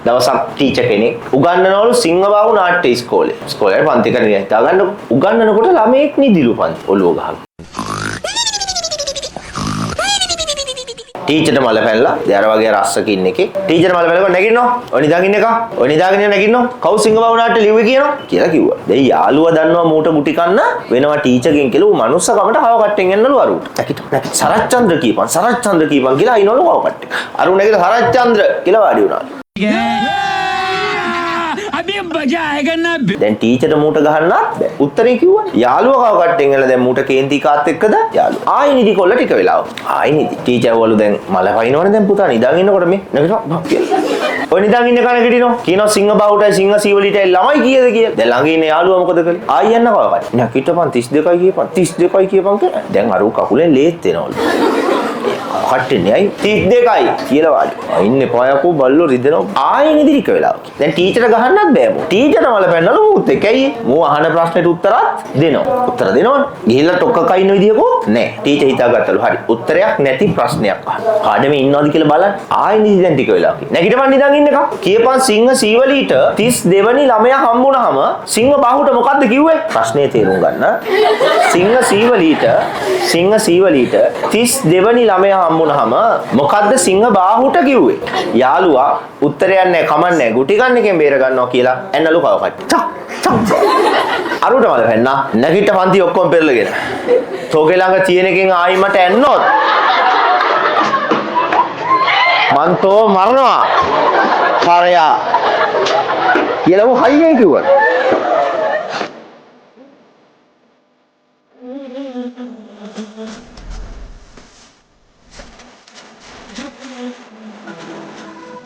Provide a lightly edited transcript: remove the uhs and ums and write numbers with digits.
දවසක් ටීචර් කෙනෙක් උගන්වනවලු සිංහබාහු නාට්‍ය ඉස්කෝලේ. ඉස්කෝලේ පන්ති කරගෙන හිටගන්න උගන්වනකොට ළමයෙක් නිදිලු පන්ති ඔළුව ගහලා. ටීචර්ට මල පැනලා දැන් අර වගේ රස්සක ඉන්න එකේ ටීචර් මල පැනලා නැගිටිනවා. ඔය නිදාගෙන ඉන්න එක. ඔය නිදාගෙන නැගිටිනවා. කවු සිංහබාහු නාට්‍ය ලිව්වේ කියනවා කියලා කිව්වා. දැන් යාළුවා දන්නවා මූට ගුටි කන්න වෙනවා ටීචර්ගෙන් කියලා ඌ මනුස්සකමට හව කට්ටෙන් එන්නලු අරුට. නැගිට සරච්චන්ද්‍ර කීපන් සරච්චන්ද්‍ර කීපන් කියලා අයිනවලු හව කට්ටෙන්. අරු නැගිට සරච්චන්ද්‍ර කියලා වාඩි වුණා. දැන් ටීචර්ට මූට ගහන්නත් බෑ. උත්තරේ කිව්වා. යාළුවා කව කට්ටෙන් එලා දැන් මූට කේන්ති කාත් එක්කද? යාළුවා. ආයි නිදි කොල්ල ටික වෙලාවක්. ආයි නිදි. ටීචර් වළු දැන් මල පයින්නවනේ දැන් පුතා නිදාගෙන ඉන්නකොට මේ නැගිටවා කියලා. ඔය නිදාගෙන ඉන්න කන කිටිනෝ. කියනවා සිංහබාහුටයි සිංහ සීවලිටයි ළමයි කීයද කියලා. දැන් ළඟ ඉන්න යාළුවා මොකද කළේ? ආයි යන්න කව කට්ටෙන්. නැගිටපන් 32යි කියපන් 32යි කියපන් කියලා. දැන් අර කකුලෙන් ලේත් වෙනවලු. කට්ටෙන්නේ අයි 32යි කියලා වාඩි. ඉන්නේ පායකෝ බල්ලෝ රිදෙනවා. ආයෙ නිදිරික වෙලාව. දැන් ටීචර්ට ගහන්නත් බෑ මො. ටීචර්ට මල පැන්නලු මුත් එකයි. මෝ අහන ප්‍රශ්නෙට උත්තරත් දෙනවා. උත්තර දෙනවනේ. ගිහිල්ලා ටොක්ක කයින්න විදියකෝ නෑ. ටීචර් හිතාගත්තලු හරි. උත්තරයක් නැති ප්‍රශ්නයක් අහන. පාඩමේ ඉන්නවද කියලා බලන්න. ආයෙ නිදි දැන් ටික වෙලාවක. නැගිටපන් නිදාගෙන ඉන්න එක. කියපන් සිංහ සීවලීට 32 වෙනි ළමයා හම්බුනහම සිංහ බාහුට මොකද්ද කිව්වේ? ප්‍රශ්නේ තේරුම් ගන්න. සිංහ සීවලීට 32 වෙනි ළමයා හම්බුනහම මොකද්ද සිංහ බාහුට කිව්වේ? යාළුවා උත්තරයක් නැහැ කමන්නේ ගුටි ගන්න එකෙන් බේර ගන්නවා කියලා ඇන්නලු කව කට්ටි. අරුට මල පැන්නා නැගිට පන්ති ඔක්කොම පෙරලගෙන. තෝගේ ළඟ තියෙන එකෙන් ආයි මට ඇන්නොත් මන් තෝ මරනවා. හරයා කියලා හයියෙන් කිව්වා.